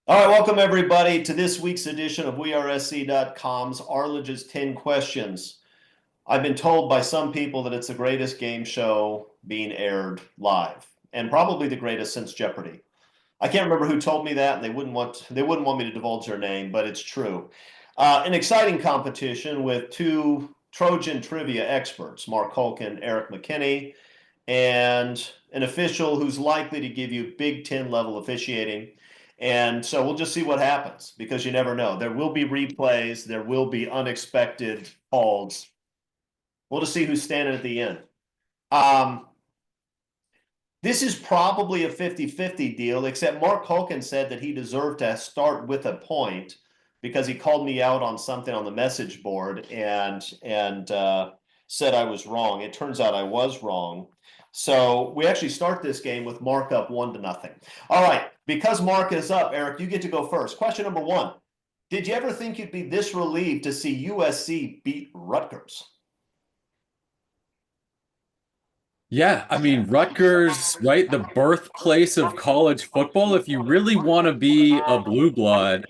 All right, welcome everybody to this week's edition of WeAreSC.com's Arledge's 10 Questions. I've been told by some people that it's the greatest game show being aired live, and probably the greatest since Jeopardy. I can't remember who told me that, and they wouldn't want me to divulge their name, but it's true. An exciting competition with two Trojan trivia experts, Mark Holkin, Eric McKinney, and an official who's likely to give you Big Ten level officiating. And so we'll just see what happens because you never know. There will be replays, there will be unexpected calls. We'll just see who's standing at the end. This is probably a 50-50 deal, except Mark Holkin said that he deserved to start with a point because he called me out on something on the message board and said I was wrong. It turns out I was wrong. So we actually start this game with Mark up 1-0. All right, because Mark is up, Eric, you get to go first. Question number one. Did you ever think you'd be this relieved to see USC beat Rutgers? Yeah, I mean, Rutgers, right? The birthplace of college football. If you really want to be a blue blood,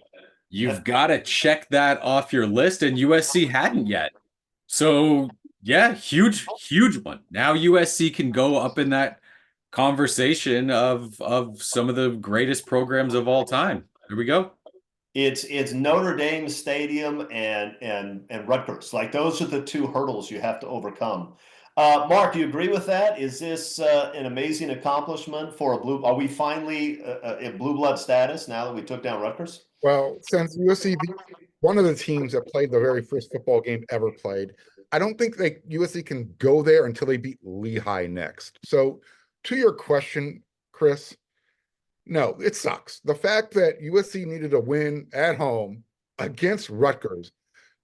you've got to check that off your list, and USC hadn't yet. So, yeah, huge one. Now USC can go up in that conversation of some of the greatest programs of all time. There we go. It's Notre Dame Stadium and Rutgers. Like those are the two hurdles you have to overcome. Mark, do you agree with that? Is this an amazing accomplishment for a blue? Are we finally a blue blood status now that we took down Rutgers? Well, since USC beat one of the teams that played the very first football game ever played, I don't think USC can go there until they beat Lehigh next. So, to your question, Chris, no, it sucks. The fact that USC needed a win at home against Rutgers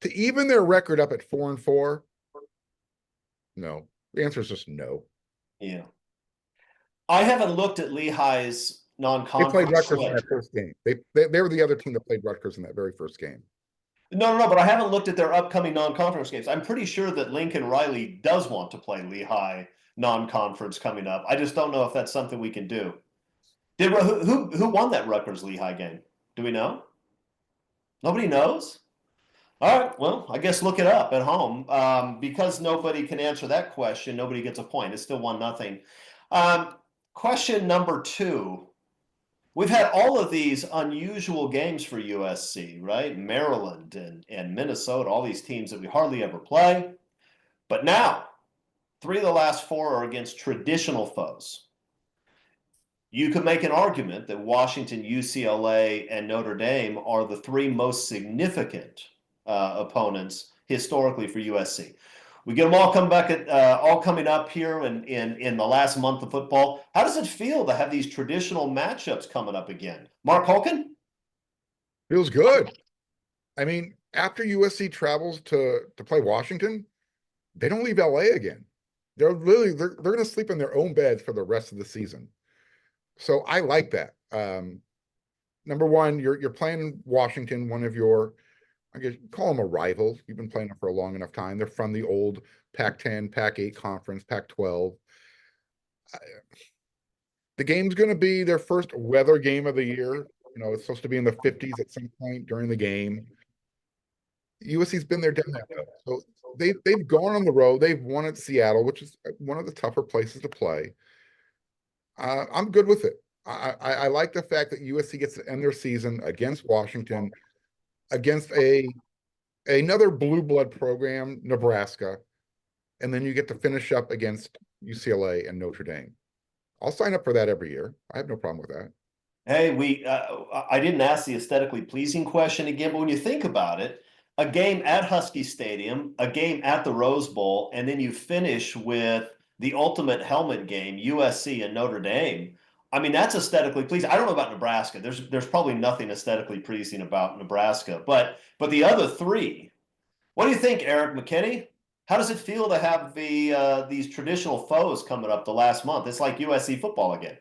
to even their record up at 4-4, no. The answer is just no. Yeah. I haven't looked at Lehigh's They played non-conference Rutgers in slate. that first game. They were the other team that played Rutgers in that very first game. No, but I haven't looked at their upcoming non-conference games. I'm pretty sure that Lincoln Riley does want to play Lehigh non-conference coming up. I just don't know if that's something we can do. Who won that Rutgers Lehigh game? Do we know? Nobody knows? All right, well, I guess look it up at home. Because nobody can answer that question, nobody gets a point. It's still 1-0. Question number two. We've had all of these unusual games for USC, right? Maryland and Minnesota, all these teams that we hardly ever play. But now, 3 of the last 4 are against traditional foes. You could make an argument that Washington, UCLA, and Notre Dame are the 3 most significant opponents historically for USC. We get them all all coming up here in the last month of football. How does it feel to have these traditional matchups coming up again? Mark Holkin? Feels good. I mean, after USC travels to play Washington, they don't leave LA again. They're going to sleep in their own beds for the rest of the season. So I like that. Number one, you're playing Washington, one of your, I guess call them a rival. You've been playing them for a long enough time. They're from the old Pac-10, Pac-8 conference, Pac-12. The game's going to be their first weather game of the year. It's supposed to be in the 50s at some point during the game. USC's been there, done that though. So they've gone on the road. They've won at Seattle, which is one of the tougher places to play. I'm good with it. I like the fact that USC gets to end their season against Washington, against another blue blood program, Nebraska, and then you get to finish up against UCLA and Notre Dame. I'll sign up for that every year. I have no problem with that. Hey, I didn't ask the aesthetically pleasing question again, but when you think about it, a game at Husky Stadium, a game at the Rose Bowl, and then you finish with the ultimate helmet game, USC and Notre Dame. I mean, that's aesthetically pleasing. I don't know about Nebraska. There's probably nothing aesthetically pleasing about Nebraska, but the other 3. What do you think, Eric McKinney? How does it feel to have these traditional foes coming up the last month? It's like USC football again.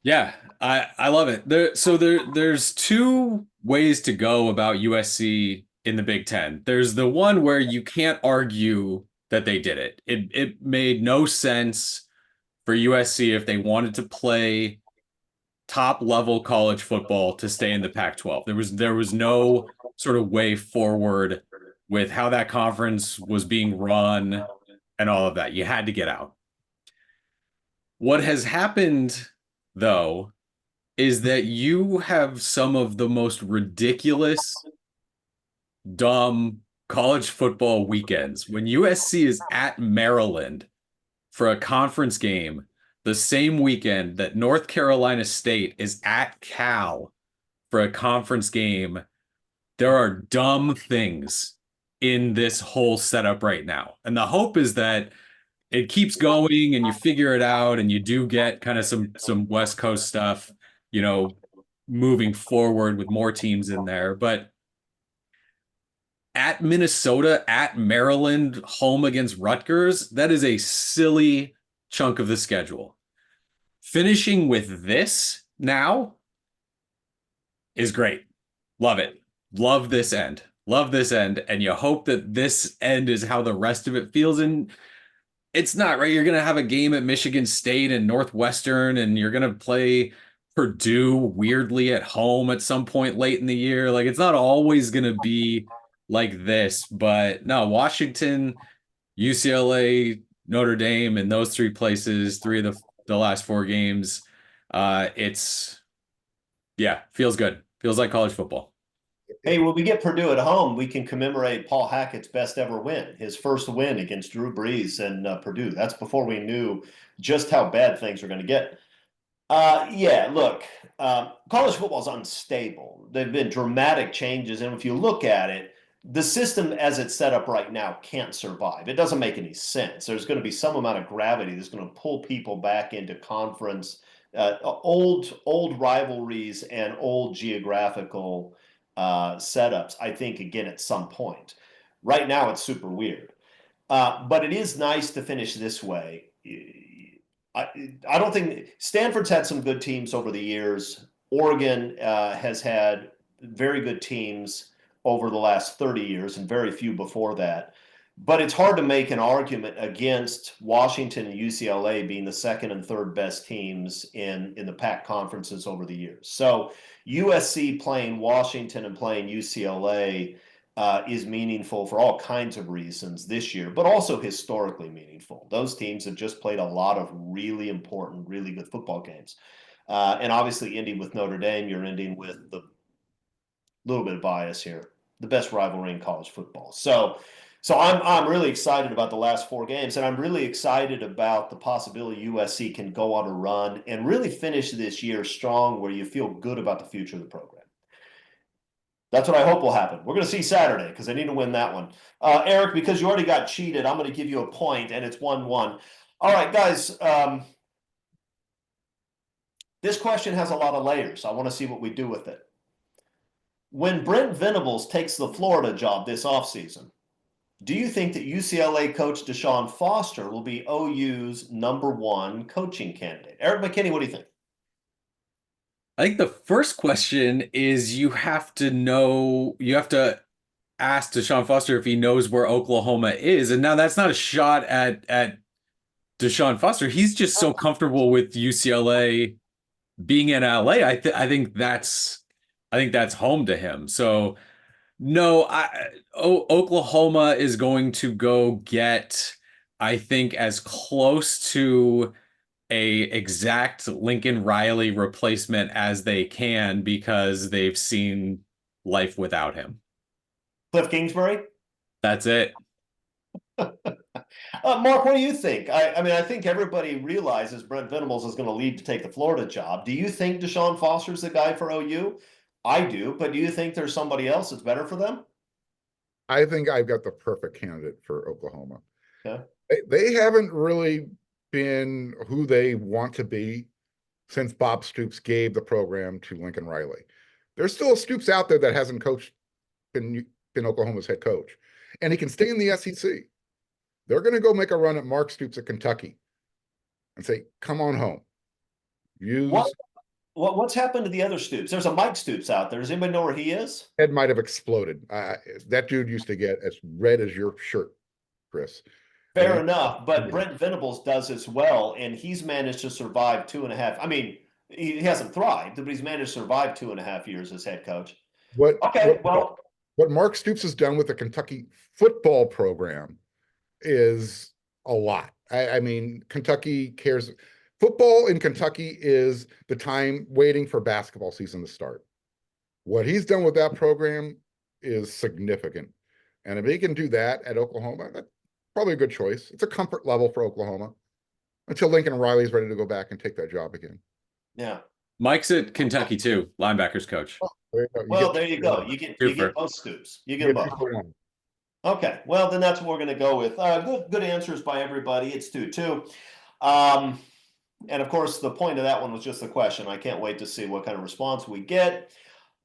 Yeah, I love it. There's 2 ways to go about USC in the Big Ten. There's the one where you can't argue that they did it. It made no sense for USC if they wanted to play top level college football to stay in the Pac-12. There was no sort of way forward with how that conference was being run and all of that. You had to get out. What has happened, though, is that you have some of the most ridiculous, dumb college football weekends. When USC is at Maryland for a conference game, the same weekend that North Carolina State is at Cal for a conference game, there are dumb things in this whole setup right now. And the hope is that it keeps going and you figure it out and you do get kind of some West Coast stuff, you know, moving forward with more teams in there. But at Minnesota, at Maryland, home against Rutgers, that is a silly chunk of the schedule. Finishing with this now is great. Love it. Love this end. Love this end. And you hope that this end is how the rest of it feels. And it's not, right? You're going to have a game at Michigan State and Northwestern, and you're going to play Purdue weirdly at home at some point late in the year. Like, it's not always going to be like this. But no, Washington, UCLA, Notre Dame, and those three places, three of the last four games, it's, yeah, feels good. Feels like college football. Hey, when we get Purdue at home, we can commemorate Paul Hackett's best ever win, his first win against Drew Brees and Purdue. That's before we knew just how bad things were going to get. Yeah, look, college football is unstable. There have been dramatic changes, and if you look at it, the system as it's set up right now can't survive. It doesn't make any sense. There's going to be some amount of gravity that's going to pull people back into conference, old rivalries and old geographical setups, I think, again, at some point. Right now, it's super weird. But it is nice to finish this way. I don't think Stanford's had some good teams over the years. Oregon has had very good teams over the last 30 years and very few before that. But it's hard to make an argument against Washington and UCLA being the second and third best teams in the Pac conferences over the years. So USC playing Washington and playing UCLA is meaningful for all kinds of reasons this year, but also historically meaningful. Those teams have just played a lot of really important, really good football games. And obviously ending with Notre Dame, you're ending with the little bit of bias here, the best rivalry in college football. So I'm really excited about the last four games, and I'm really excited about the possibility USC can go on a run and really finish this year strong where you feel good about the future of the program. That's what I hope will happen. We're going to see Saturday because they need to win that one. Eric, because you already got cheated, I'm going to give you a point, and it's 1-1. All right, guys. This question has a lot of layers. I want to see what we do with it. When Brent Venables takes the Florida job this offseason, do you think that UCLA coach Deshaun Foster will be OU's #1 coaching candidate? Eric McKinney, what do you think? I think the first question is you have to ask Deshaun Foster if he knows where Oklahoma is. And now that's not a shot at Deshaun Foster. He's just so comfortable with UCLA being in LA. I think that's home to him. So no, Oklahoma is going to go get, I think, as close to a exact Lincoln Riley replacement as they can because they've seen life without him. Cliff Kingsbury? That's it. Mark, what do you think? I mean, I think everybody realizes Brent Venables is going to leave to take the Florida job. Do you think Deshaun Foster's the guy for OU? I do, but do you think there's somebody else that's better for them? I think I've got the perfect candidate for Oklahoma. Yeah. They haven't really been who they want to be since Bob Stoops gave the program to Lincoln Riley. There's still a Stoops out there that hasn't been Oklahoma's head coach, and he can stay in the SEC. They're going to go make a run at Mark Stoops at Kentucky and say, come on home. What's happened to the other Stoops? There's a Mike Stoops out there. Does anybody know where he is? Head might have exploded. That dude used to get as red as your shirt, Chris. Fair enough, but Brent Venables does as well, and he's managed to survive 2.5. I mean, he hasn't thrived, but he's managed to survive 2.5 years as head coach. What Okay, what well, what Mark Stoops has done with the Kentucky football program is a lot. I mean, Kentucky cares. Football in Kentucky is the time waiting for basketball season to start. What he's done with that program is significant. And if he can do that at Oklahoma, that's probably a good choice. It's a comfort level for Oklahoma until Lincoln Riley's ready to go back and take that job again. yeah. Mike's at Kentucky too, linebackers coach. Well, there you go. You get Twofer. both Scoops. You You get get both. 2 for 1. Okay, well then that's what we're going to go with. Good answers by everybody. It's 2-2. And of course, the point of that one was just the question. I can't wait to see what kind of response we get.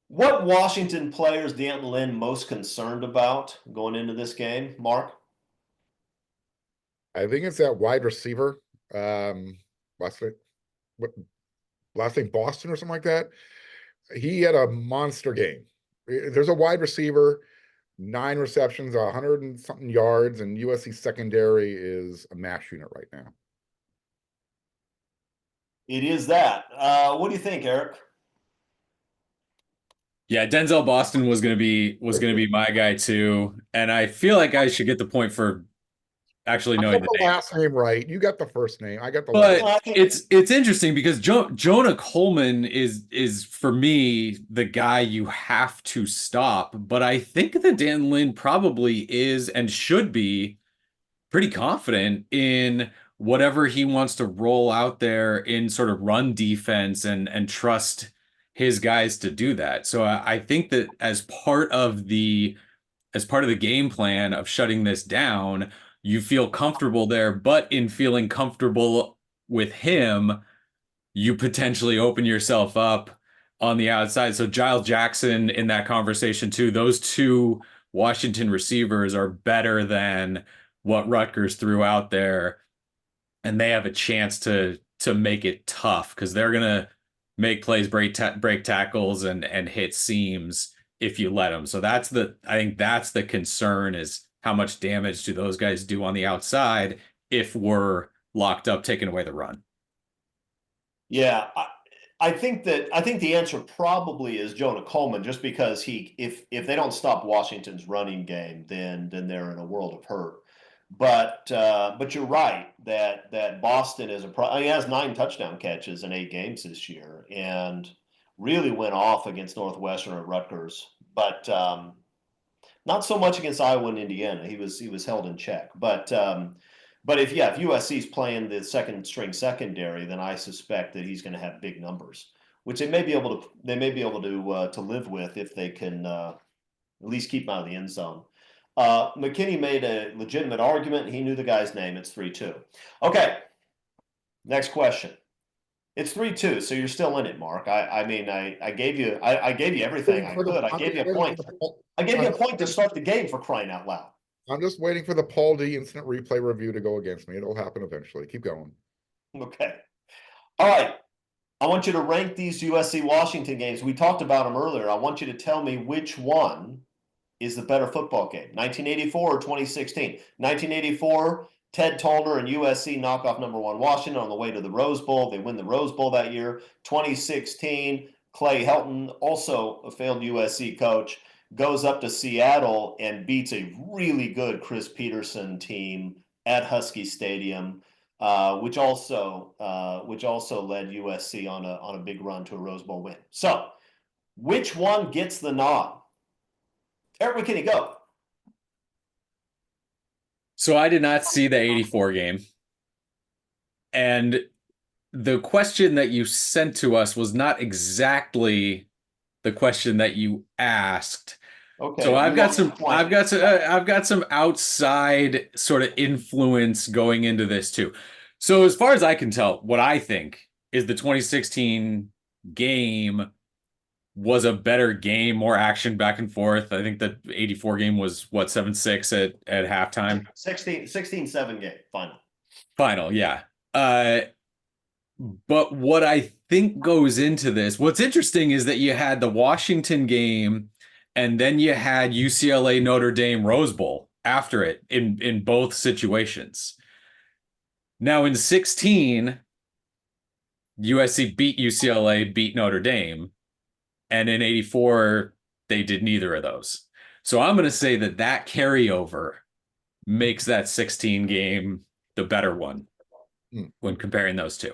What Washington players D'Anton Lynn most concerned about going into this game, Mark? I think it's that wide receiver. Last name, what last name Boston or something like that. He had a monster game. There's a wide receiver, 9 receptions, 100 and something yards, and USC secondary is a mash unit right now. It is that. What do you think, Eric? Yeah, Denzel Boston was gonna be my guy too, and I feel like I should get the point for actually I knowing got the the name. last name right. You got the first name. I got the last. But it's interesting because Jonah Coleman is for me the guy you have to stop. But I think that Dan Lynn probably is and should be pretty confident in whatever he wants to roll out there in sort of run defense and trust his guys to do that. So I think that as part of the game plan of shutting this down, you feel comfortable there, but in feeling comfortable with him, you potentially open yourself up on the outside. So Giles Jackson in that conversation too, those two Washington receivers are better than what Rutgers threw out there, and they have a chance to make it tough because they're gonna make plays, break tackles, and hit seams if you let them. So I think that's the concern, is how much damage do those guys do on the outside if we're locked up taking away the run. Yeah, I think the answer probably is Jonah Coleman, just because if they don't stop Washington's running game, then they're in a world of hurt. But you're right that Boston is he has 9 touchdown catches in 8 games this year, and really went off against Northwestern at Rutgers, but not so much against Iowa and Indiana. He was held in check, but if USC is playing the second string secondary, then I suspect that he's going to have big numbers, which they may be able to live with if they can at least keep him out of the end zone. McKinney made a legitimate argument. He knew the guy's name. It's 3-2. Okay, next question. It's 3-2, so you're still in it, Mark. I mean, I gave you everything I could. I gave you a point. I gave you a point to start the game, for crying out loud. I'm just waiting for the Paul D instant replay review to go against me. It'll happen eventually. Keep going. Okay. All right. I want you to rank these USC Washington games. We talked about them earlier. I want you to tell me which one is the better football game, 1984 or 2016. 1984, Ted Tollner and USC knock off #1 Washington on the way to the Rose Bowl. They win the Rose Bowl that year. 2016, Clay Helton, also a failed USC coach, goes up to Seattle and beats a really good Chris Peterson team at Husky Stadium, which also led USC on a big run to a Rose Bowl win. So, which one gets the nod? Eric McKinney, go. So I did not see the 84 game. And the question that you sent to us was not exactly the question that you asked. Okay. So I've got some outside sort of influence going into this too. So as far as I can tell, what I think is the 2016 game was a better game, more action back and forth. I think the 84 game was what, 7-6 at halftime. 16-7 game final. Final, yeah. But what I think goes into this, what's interesting is that you had the Washington game and then you had UCLA Notre Dame Rose Bowl after it in both situations. Now in 16, USC beat UCLA, beat Notre Dame, and in 84 they did neither of those. So I'm going to say that that carryover makes that 16 game the better one when comparing those two.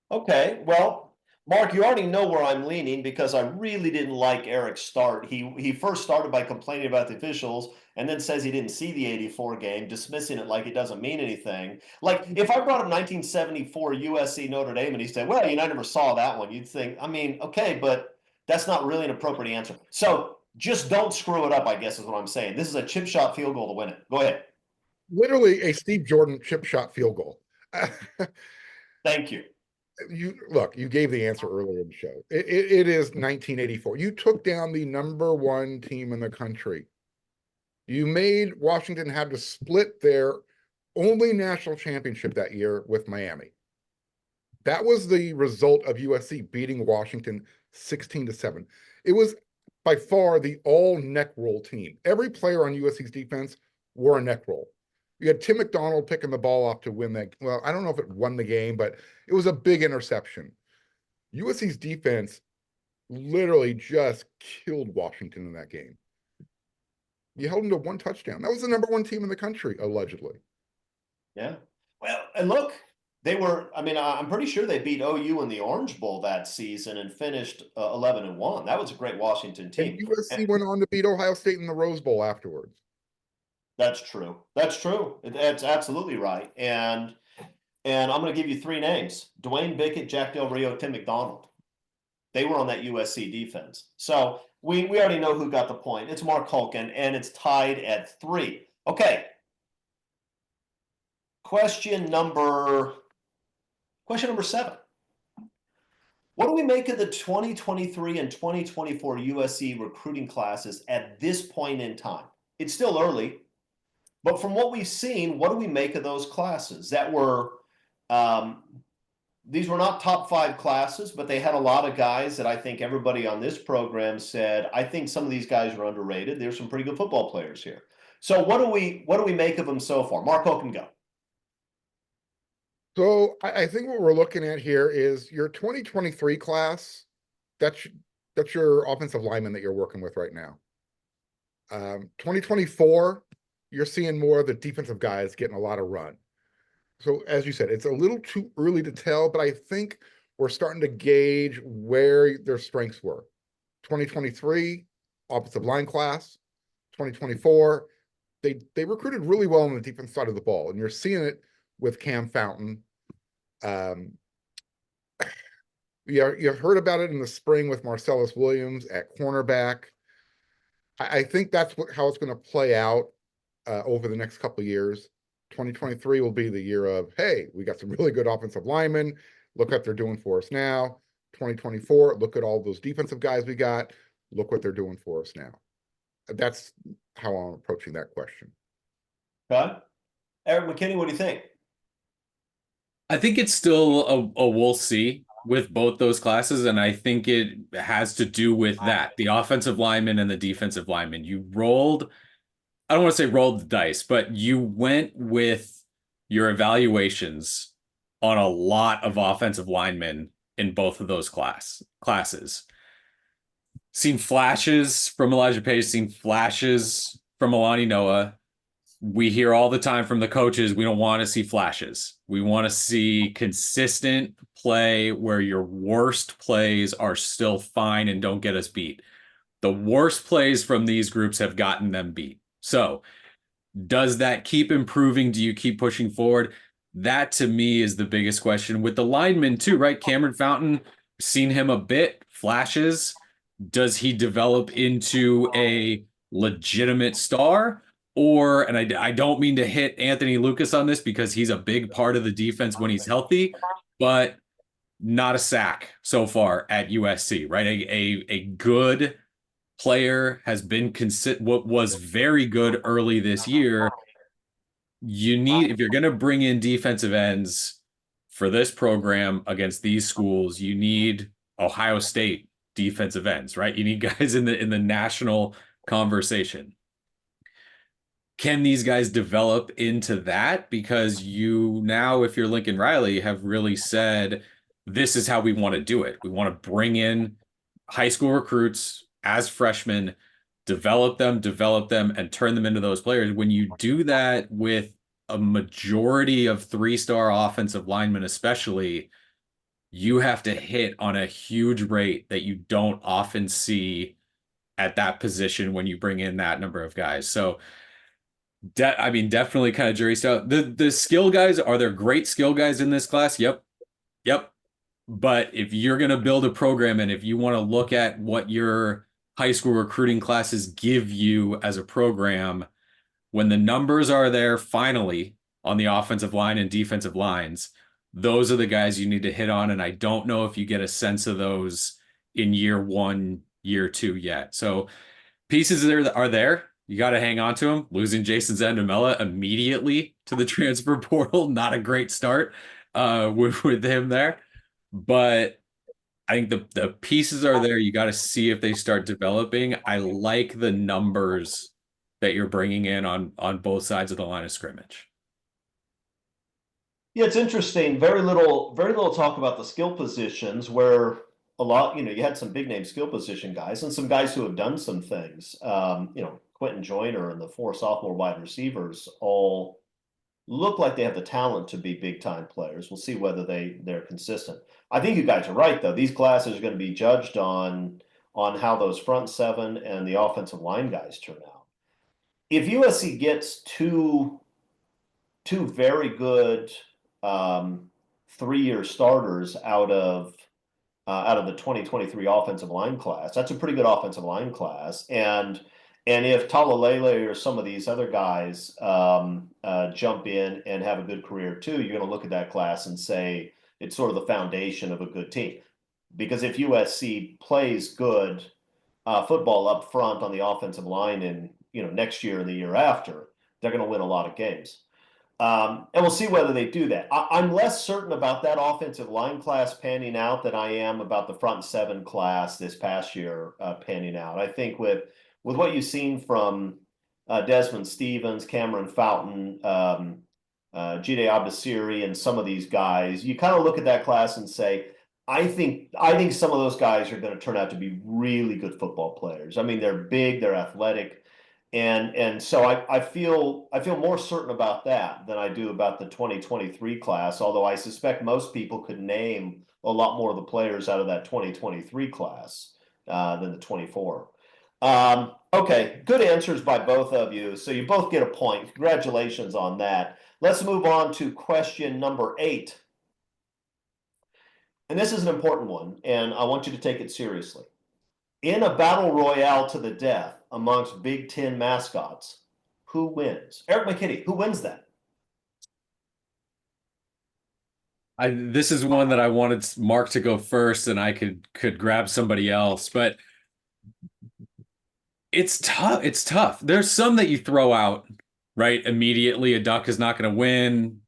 Okay, well, Mark, you already know where I'm leaning because I really didn't like Eric's start. He first started by complaining about the officials and then says he didn't see the 84 game, dismissing it like it doesn't mean anything. Like if I brought up 1974 USC Notre Dame and he said, "Well, I never saw that one," you'd think, I mean, okay, but that's not really an appropriate answer. So just don't screw it up, I guess is what I'm saying. This is a chip shot field goal to win it. Go ahead. Literally a Steve Jordan chip shot field goal. Thank you. You gave the answer earlier in the show. It is 1984. You took down the #1 team in the country. You made Washington have to split their only national championship that year with Miami. That was the result of USC beating Washington 16-7. It was by far the all neck roll team. Every player on USC's defense wore a neck roll. You had Tim McDonald picking the ball off to win that. Well, I don't know if it won the game, but it was a big interception. USC's defense literally just killed Washington in that game. You held them to 1 touchdown. That was the #1 team in the country, allegedly. Yeah. Well, and look, they were, I mean, I'm pretty sure they beat OU in the Orange Bowl that season and finished 11-1. That was a great Washington team. And USC went on to beat Ohio State in the Rose Bowl afterwards. That's true. That's true. That's absolutely right. And I'm going to give you 3 names: Dwayne Bickett, Jack Del Rio, Tim McDonald. They were on that USC defense. So we already know who got the point. It's Mark Holken, and it's tied at 3. Okay. Question number 7. What do we make of the 2023 and 2024 USC recruiting classes at this point in time? It's still early, but from what we've seen, what do we make of those classes that were these were not top 5 classes, but they had a lot of guys that I think everybody on this program said, I think some of these guys are underrated. There's some pretty good football players here. So what do we make of them so far? Mark Holcomb, go. So I think what we're looking at here is your 2023 class. That's your offensive lineman that you're working with right now. 2024, you're seeing more of the defensive guys getting a lot of run. So as you said, it's a little too early to tell, but I think we're starting to gauge where their strengths were. 2023, offensive line class. 2024, they recruited really well on the defense side of the ball, and you're seeing it with Cam Fountain. You heard about it in the spring with Marcellus Williams at cornerback. I think that's how it's going to play out over the next couple of years. 2023 will be the year of, hey, we got some really good offensive linemen. Look what they're doing for us now. 2024, look at all those defensive guys we got. Look what they're doing for us now. That's how I'm approaching that question. Okay. Eric McKinney, what do you think? I think it's still a we'll see with both those classes, and I think it has to do with that, the offensive lineman and the defensive lineman. You rolled, I don't want to say rolled the dice, but you went with your evaluations on a lot of offensive linemen in both of those classes. Seen flashes from Elijah Page, seen flashes from Alani Noah. We hear all the time from the coaches, we don't want to see flashes. We want to see consistent play where your worst plays are still fine and don't get us beat. The worst plays from these groups have gotten them beat. So does that keep improving? Do you keep pushing forward? That to me is the biggest question with the linemen too, right? Cameron Fountain, seen him a bit, flashes. Does he develop into a legitimate star? Or, and I don't mean to hit Anthony Lucas on this because he's a big part of the defense when he's healthy, but not a sack so far at USC, right? A good player has been what was very good early this year. You need, if you're going to bring in defensive ends for this program against these schools, you need Ohio State defensive ends, right? You need guys in the national conversation. Can these guys develop into that? Because you now, if you're Lincoln Riley, have really said, this is how we want to do it. We want to bring in high school recruits as freshmen, develop them, and turn them into those players. When you do that with a majority of three-star offensive linemen, especially, you have to hit on a huge rate that you don't often see at that position when you bring in that number of guys. So, I mean, definitely kind of jury's out. The skill guys, are there great skill guys in this class? Yep. Yep. But if you're going to build a program and if you want to look at what your high school recruiting classes give you as a program, when the numbers are there finally on the offensive line and defensive lines, those are the guys you need to hit on. And I don't know if you get a sense of those in year one, year two yet. So pieces are there. You got to hang on to them. Losing Jason Zandamela immediately to the transfer portal, not a great start with him there. But I think the pieces are there. You got to see if they start developing. I like the numbers that you're bringing in on both sides of the line of scrimmage. Yeah, it's interesting. Very little talk about the skill positions where a lot, you had some big name skill position guys and some guys who have done some things. Quentin Joyner and the 4 sophomore wide receivers all look like they have the talent to be big time players. We'll see whether they're consistent. I think you guys are right though. These classes are going to be judged on how those front 7 and the offensive line guys turn out. If USC gets two very good 3-year starters out of the 2023 offensive line class, that's a pretty good offensive line class. And if Talalele or some of these other guys jump in and have a good career too, you're going to look at that class and say it's sort of the foundation of a good team. Because if USC plays good football up front on the offensive line in next year and the year after, they're going to win a lot of games. And we'll see whether they do that. I'm less certain about that offensive line class panning out than I am about the front 7 class this past year panning out. I think with what you've seen from Desmond Stevens, Cameron Fountain, Jide Abdasiri, and some of these guys, you kind of look at that class and say, I think some of those guys are going to turn out to be really good football players. I mean, they're big, they're athletic. And so I feel more certain about that than I do about the 2023 class, although I suspect most people could name a lot more of the players out of that 2023 class than the 24. Okay, good answers by both of you. So you both get a point. Congratulations on that. Let's move on to question number 8. And this is an important one, and I want you to take it seriously. In a battle royale to the death amongst Big Ten mascots, who wins? Eric McKinney, who wins that? This is one that I wanted Mark to go first, and I could grab somebody else, but it's tough. It's tough. There's some that you throw out right immediately. A duck is not going to win.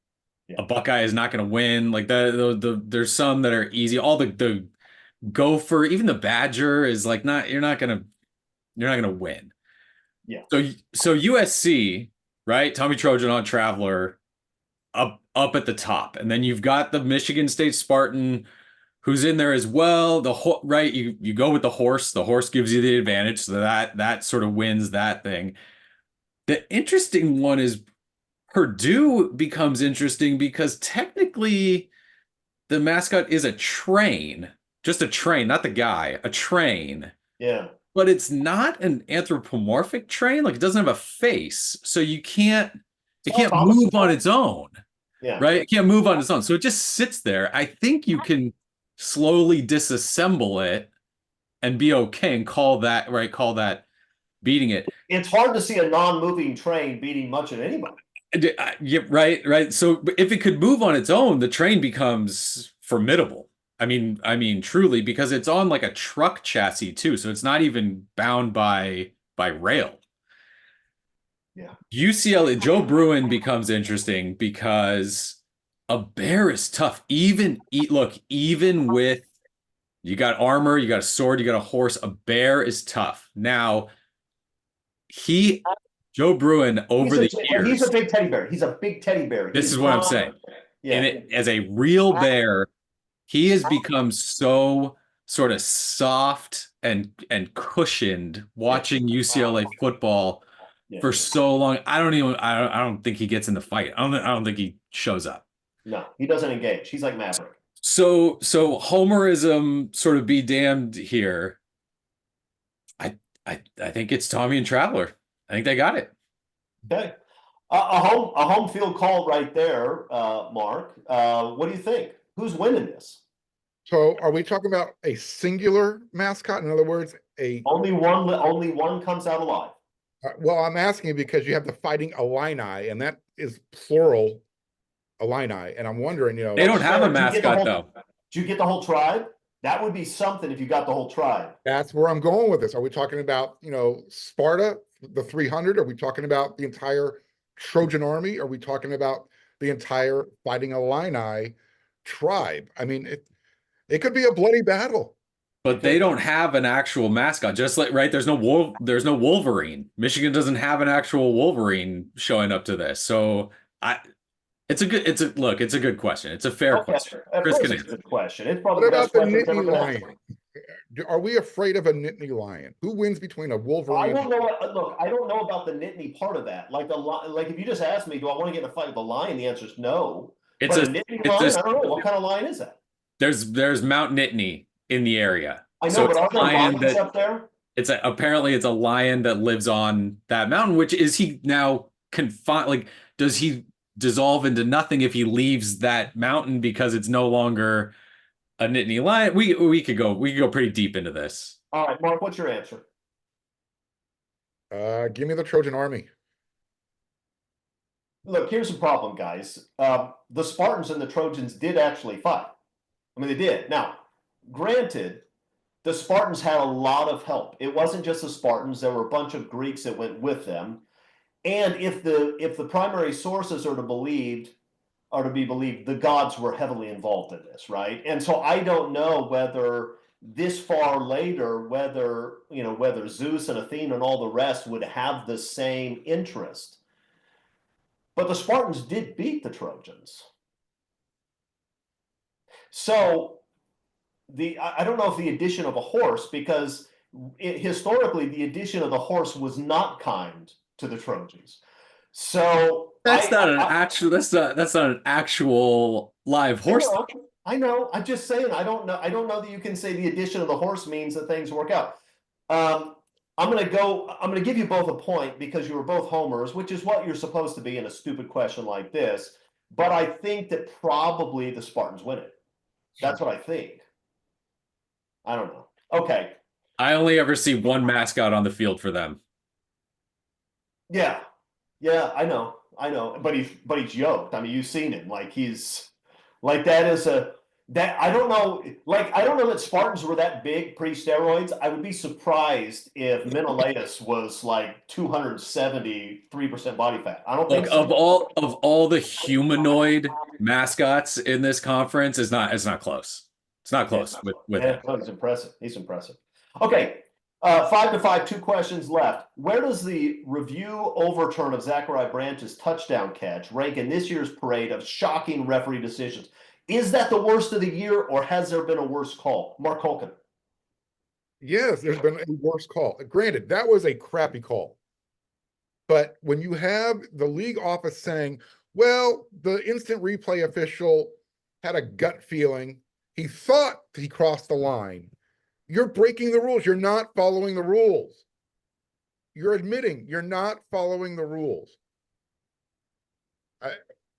Yeah. A buckeye is not going to win. Like there's some that are easy. All the gopher, even the badger is like you're not gonna win. Yeah. So USC, right? Tommy Trojan on Traveler up at the top, and then you've got the Michigan State Spartan who's in there as well. Right, you go with the horse. The horse gives you the advantage, so that sort of wins that thing. The interesting one is Purdue becomes interesting because technically the mascot is a train. Just a train, not the guy, a train. Yeah. But it's not an anthropomorphic train. Like it doesn't have a face. So it can't move on its own. Yeah. Right? It can't move on its own. So it just sits there. I think you can slowly disassemble it and be okay and call that beating it. It's hard to see a non-moving train beating much of anybody. Yeah, right. So if it could move on its own, the train becomes formidable. I mean, truly, because it's on like a truck chassis too, so it's not even bound by rail. Yeah. UCLA, Joe Bruin becomes interesting because a bear is tough. Even with you got armor, you got a sword, you got a horse, a bear is tough. Now, Joe Bruin over the years, he's a big teddy bear. He's a big teddy bear. This is what I'm saying. Yeah. And as a real bear, He has become so sort of soft and cushioned watching UCLA football Yeah. for so long. I don't think he gets in the fight. I don't think he shows up. No, he doesn't engage. He's like Maverick. So Homerism sort of be damned here. I think it's Tommy and Traveler. I think they got it. Okay. A home field call right there, Mark. What do you think? Who's winning this? So are we talking about a singular mascot? In other words, Only one comes out alive. well, I'm asking because you have the Fighting Illini, and that is plural Illini. And I'm wondering, They don't have a Do you get the mascot whole- though. Do you get the whole tribe? That would be something if you got the whole tribe. that's where I'm going with this. Are we talking about, Sparta, the 300? Are we talking about the entire Trojan army? Are we talking about the entire Fighting Illini tribe? I mean, it could be a bloody battle. But they don't have an actual mascot. Just like right, there's no Wolverine. Michigan doesn't have an actual Wolverine showing up to this. So it's a good question. It's a fair question. Of Chris course can it's a answer. good question. It's What probably the about best the question that's ever Nittany been asked. lion? Are we afraid of a Nittany lion? Who wins between a I Wolverine? don't know. Look, I don't know about the Nittany part of that. Like like if you just asked me, do I want to get in a fight with a lion? The answer is no. It's But a a Nittany it's lion, a I don't know. What kind of lion is that? there's Mount Nittany in the area. I know, So but it's are a there lion lions that up there? apparently it's a lion that lives on that mountain. Which is he now confined? Like, does he dissolve into nothing if he leaves that mountain because it's no longer a Nittany lion? We could go pretty deep into this. All right, Mark, what's your answer? Give me the Trojan army. Look, here's the problem, guys. The Spartans and the Trojans did actually fight. I mean, they did. Now, granted, the Spartans had a lot of help. It wasn't just the Spartans. There were a bunch of Greeks that went with them. And if the primary sources are to be believed, the gods were heavily involved in this, right? And so I don't know whether this far later, whether Zeus and Athena and all the rest would have the same interest. But the Spartans did beat the Trojans. So I don't know if the addition of a horse, because historically the addition of the horse was not kind to the Trojans. So That's not an actual live horse. I know. I'm just saying. I don't know that you can say the addition of the horse means that things work out. I'm gonna give you both a point because you were both homers, which is what you're supposed to be in a stupid question like this. But I think that probably the Spartans win it. That's what I think. I don't know. Okay. I only ever see one mascot on the field for them. Yeah. I know. But he's yoked. I mean, you've seen him. Like he's like I don't know. Like I don't know that Spartans were that big pre-steroids. I would be surprised if Menelaus was like 273% body fat. I don't think Look, so. of all the humanoid mascots in this conference, it's not close. It's not close with him. No, he's impressive. He's impressive. Okay. 5-5, 2 questions left. Where does the review overturn of Zachariah Branch's touchdown catch rank in this year's parade of shocking referee decisions? Is that the worst of the year, or has there been a worse call? Mark Holken. Yes, there's been a worse call. Granted, that was a crappy call. But when you have the league office saying, well, the instant replay official had a gut feeling, he thought he crossed the line. You're breaking the rules. You're not following the rules. You're admitting you're not following the rules.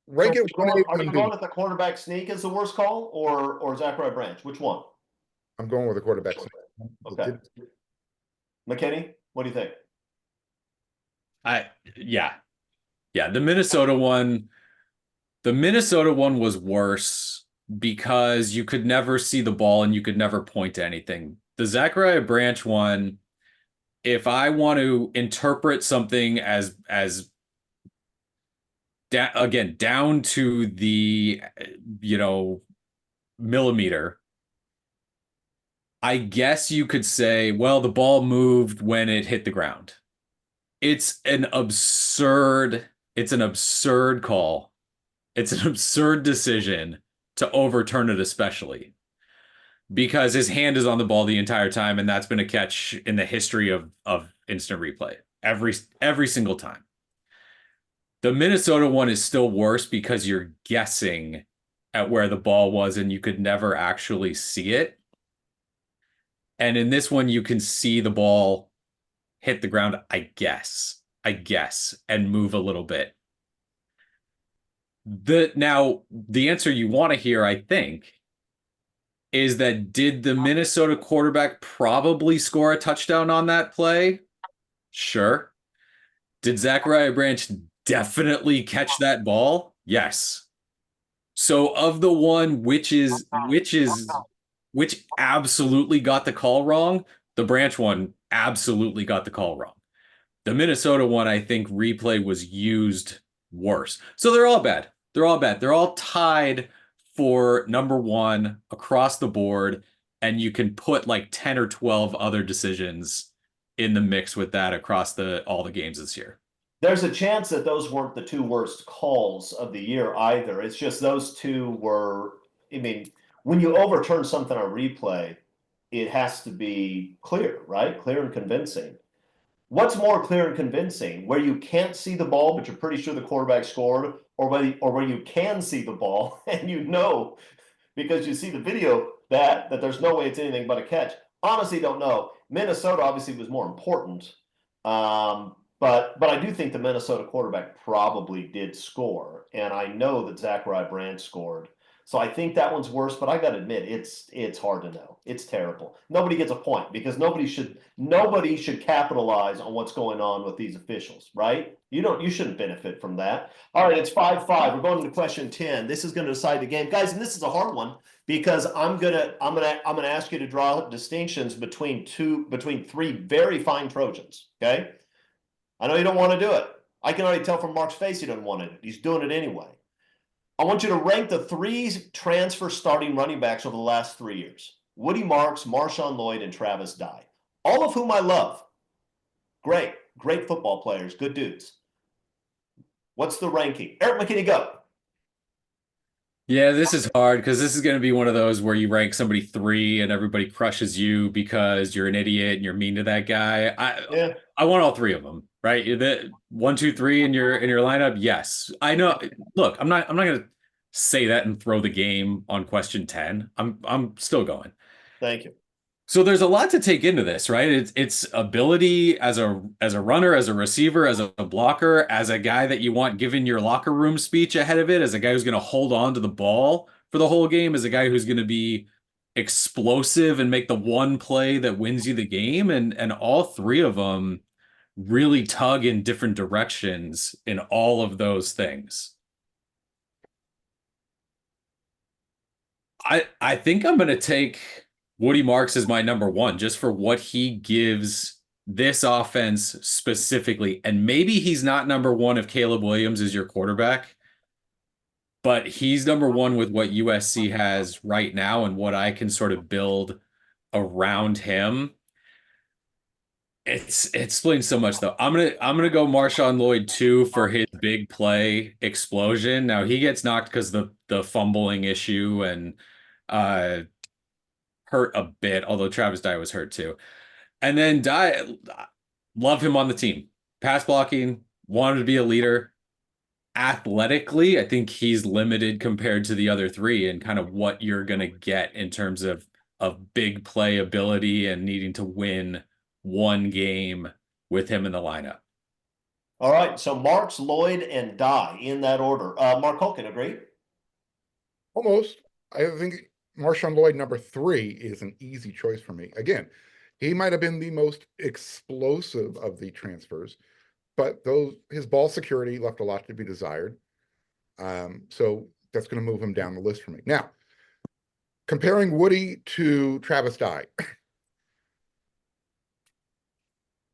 Rank it 1A, Are you 1B. going with the quarterback sneak as the worst call, or Zachariah Branch? Which one? I'm going with the quarterback. Okay. McKinney, what do you think? Yeah. The Minnesota one was worse because you could never see the ball and you could never point to anything. The Zachariah Branch one, if I want to interpret something as down to the millimeter, I guess you could say, well, the ball moved when it hit the ground. It's an absurd call. It's an absurd decision to overturn it, especially. because his hand is on the ball the entire time, and that's been a catch in the history of instant replay every single time. The Minnesota one is still worse because you're guessing at where the ball was and you could never actually see it. And in this one, you can see the ball hit the ground, I guess, and move a little bit. Now, the answer you want to hear, I think, is that did the Minnesota quarterback probably score a touchdown on that play? Sure. Did Zachariah Branch definitely catch that ball? Yes. So of the one which absolutely got the call wrong, the Branch one absolutely got the call wrong. The Minnesota one, I think replay was used worse. So they're all bad. They're all bad. They're all tied for number one across the board, and you can put like 10 or 12 other decisions in the mix with that across all the games this year. There's a chance that those weren't the two worst calls of the year either. It's just those two were, I mean, when you overturn something on replay, it has to be clear, right? Clear and convincing. What's more clear and convincing? Where you can't see the ball, but you're pretty sure the quarterback scored, or where you can see the ball and you know because you see the video that there's no way it's anything but a catch. Honestly, don't know. Minnesota obviously was more important. But I do think the Minnesota quarterback probably did score, and I know that Zachariah Branch scored. So I think that one's worse, but I got to admit it's hard to know. It's terrible. Nobody gets a point because nobody should capitalize on what's going on with these officials, right? You shouldn't benefit from that. All right, it's 5-5. We're going to question 10. This is going to decide the game, guys, and this is a hard one because I'm gonna ask you to draw distinctions between three very fine Trojans. Okay. I know you don't want to do it. I can already tell from Mark's face he doesn't want it. He's doing it anyway. I want you to rank the three transfer starting running backs over the last 3 years. Woody Marks, Marshawn Lloyd, and Travis Dye. All of whom I love. Great football players, good dudes. What's the ranking? Eric McKinney, go. Yeah, this is hard because this is going to be one of those where you rank somebody 3 and everybody crushes you because you're an idiot and you're mean to that guy. I want all 3 of them, right? The 1, 2, 3 in your lineup. Yes, I know. Look, I'm not going to say that and throw the game on question 10. I'm still going. Thank you. So there's a lot to take into this, right? It's ability as a runner, as a receiver, as a blocker, as a guy that you want given your locker room speech ahead of it, as a guy who's going to hold on to the ball for the whole game, as a guy who's going to be explosive and make the one play that wins you the game. And all 3 of them really tug in different directions in all of those things. I think I'm going to take Woody Marks is my number 1 just for what he gives this offense specifically. And maybe he's not number 1 if Caleb Williams is your quarterback, but he's number 1 with what USC has right now and what I can sort of build around him. It explains so much though. I'm gonna go Marshawn Lloyd 2 for his big play explosion. Now he gets knocked because the fumbling issue and hurt a bit, although Travis Dye was hurt too. And then Dye, love him on the team. Pass blocking, wanted to be a leader. Athletically, I think he's limited compared to the other 3 and kind of what you're going to get in terms of big play ability and needing to win one game with him in the lineup. All right, so Marks, Lloyd, and Dye in that order. Mark Holkin, agree? Almost. I think Marshawn Lloyd, number 3, is an easy choice for me. Again, he might have been the most explosive of the transfers, but his ball security left a lot to be desired. So that's going to move him down the list for me. Now, comparing Woody to Travis Dye.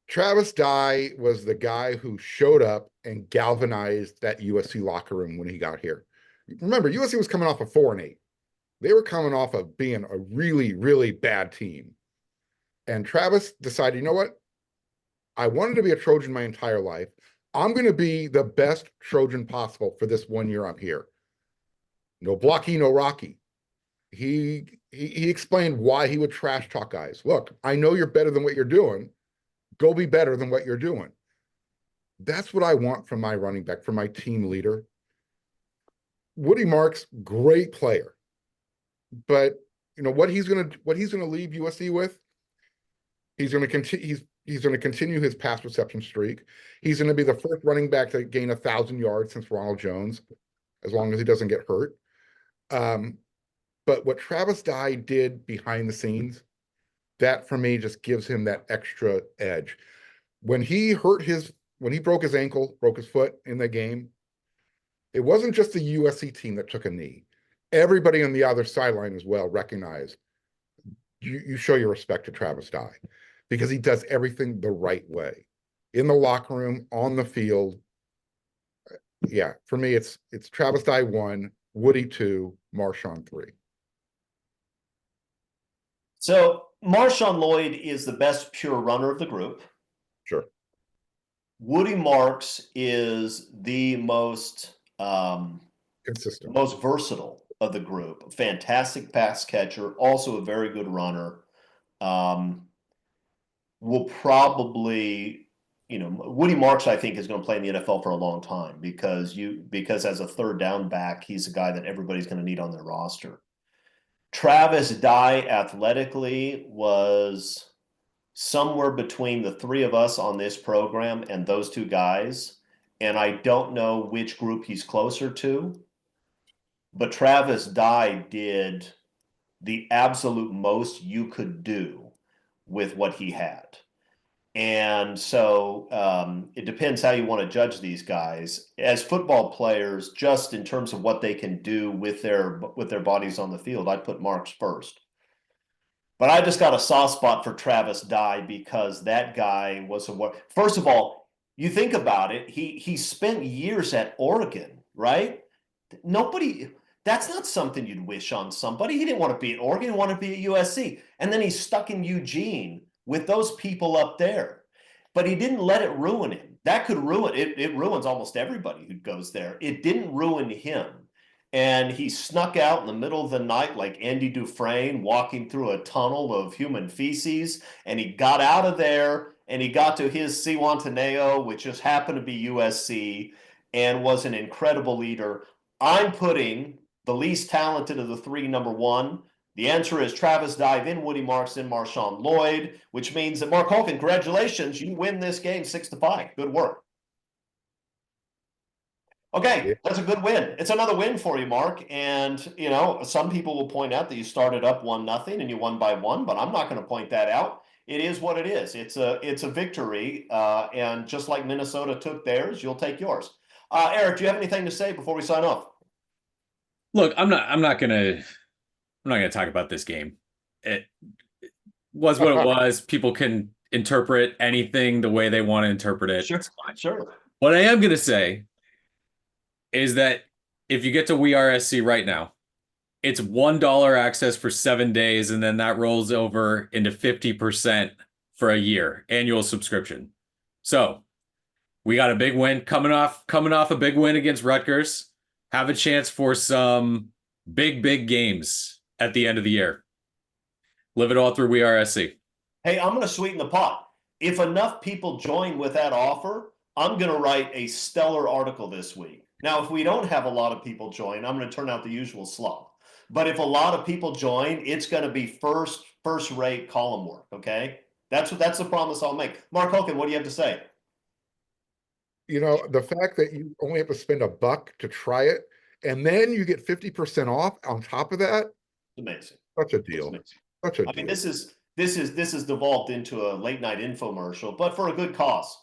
Travis Dye was the guy who showed up and galvanized that USC locker room when he got here. Remember, USC was coming off a 4-8. They were coming off of being a really, really bad team. And Travis decided, you know what? I wanted to be a Trojan my entire life. I'm going to be the best Trojan possible for this 1 year I'm here. No blocky, no rocky. He he explained why he would trash talk guys. Look, I know you're better than what you're doing. Go be better than what you're doing. That's what I want from my running back, from my team leader. Woody Marks, great player, but what he's gonna leave USC with. He's gonna continue. He's going to continue his pass reception streak. He's going to be the first running back to gain 1,000 yards since Ronald Jones, as long as he doesn't get hurt. But what Travis Dye did behind the scenes, that for me just gives him that extra edge. When he broke his ankle, broke his foot in the game, it wasn't just the USC team that took a knee. Everybody on the other sideline as well recognized you show your respect to Travis Dye, because he does everything the right way in the locker room, on the field. Yeah, for me, it's Travis Dye 1, Woody 2, Marshawn 3. So Marshawn Lloyd is the best pure runner of the group. Sure. Woody Marks is the most consistent, most versatile of the group. Fantastic pass catcher, also a very good runner. Will probably, Woody Marks, I think, is going to play in the NFL for a long time because as a third down back, he's a guy that everybody's going to need on their roster. Travis Dye athletically was somewhere between the three of us on this program and those two guys. And I don't know which group he's closer to, but Travis Dye did the absolute most you could do with what he had. And so it depends how you want to judge these guys. As football players, just in terms of what they can do with their bodies on the field, I'd put Marks first. But I just got a soft spot for Travis Dye because that guy was first of all, you think about it, he spent years at Oregon, right? That's not something you'd wish on somebody. He didn't want to be at Oregon, he wanted to be at USC. And then he's stuck in Eugene with those people up there. But he didn't let it ruin him. That could ruin it. It ruins almost everybody who goes there. It didn't ruin him. And he snuck out in the middle of the night like Andy Dufresne walking through a tunnel of human feces. And he got out of there and he got to his Zihuatanejo, which just happened to be USC, and was an incredible leader. I'm putting the least talented of the three, number one. The answer is Travis Dye, then Woody Marks, then Marshawn Lloyd, which means that Mark Holkin, congratulations, you win this game 6-5. Good work. Okay, that's a good win. It's another win for you, Mark. And, some people will point out that you started up 1-0 and you won by 1, but I'm not going to point that out. It is what it is. It's a victory. And just like Minnesota took theirs, you'll take yours. Eric, do you have anything to say before we sign off? Look, I'm not gonna talk about this game. It was what it was. People can interpret anything the way they want to interpret it. Sure. What I am gonna say is that if you get to WeAreSC right now, it's $1 access for 7 days, and then that rolls over into 50% for a year annual subscription. So we got a big win coming off a big win against Rutgers. Have a chance for some big games at the end of the year. Live it all through WeAreSC. Hey, I'm going to sweeten the pot. If enough people join with that offer, I'm going to write a stellar article this week. Now, if we don't have a lot of people join, I'm going to turn out the usual slop. But if a lot of people join, it's going to be first-rate column work, okay? That's the promise I'll make. Mark Holkin, what do you have to say? The fact that you only have to spend $1 to try it, and then you get 50% off on top of that. Amazing. Such a deal. Such a deal. I mean, this is devolved into a late night infomercial, but for a good cause.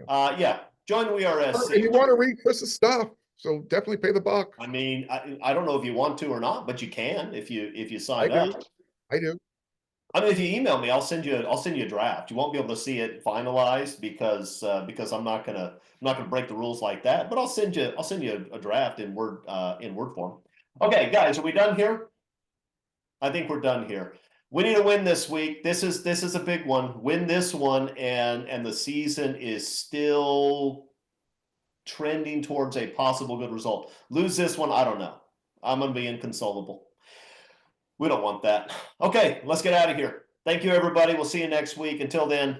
Yeah, join WeAreSC. And you want to read Chris's stuff, so definitely pay the buck. I mean, I don't know if you want to or not, but you can if you sign up. I do. I mean, if you email me, I'll send you a draft. You won't be able to see it finalized because I'm not gonna break the rules like that. But I'll send you a draft in Word form. Okay, guys, are we done here? I think we're done here. We need to win this week. This is a big one. Win this one, and the season is still trending towards a possible good result. Lose this one, I don't know. I'm gonna be inconsolable. We don't want that. Okay, let's get out of here. Thank you, everybody. We'll see you next week. Until then,